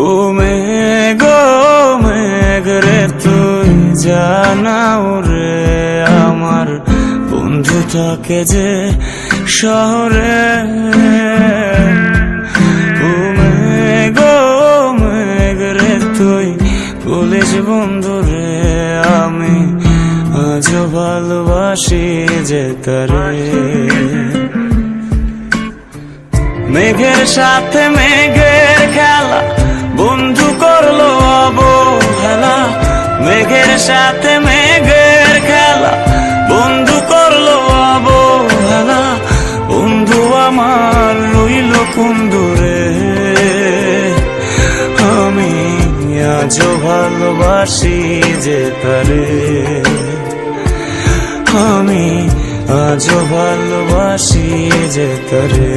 ও মেঘ রে তুই জানাও রে আমার বন্ধু থাকে যে শহরে। ও মেঘ রে তুই বলিস বন্ধু রে আমি আজও ভালোবাসি যে তারে। মেঘের সাথে মেঘের খেলা বন্ধু করলো অবহেলা। মেঘের সাথে মেঘের খেলা বন্ধু করলো অবহেলা। বন্ধু আমার রইল কোন দূরে আমি আজও ভালোবাসি যে তারে। আমি আজও ভালোবাসি যে তারে।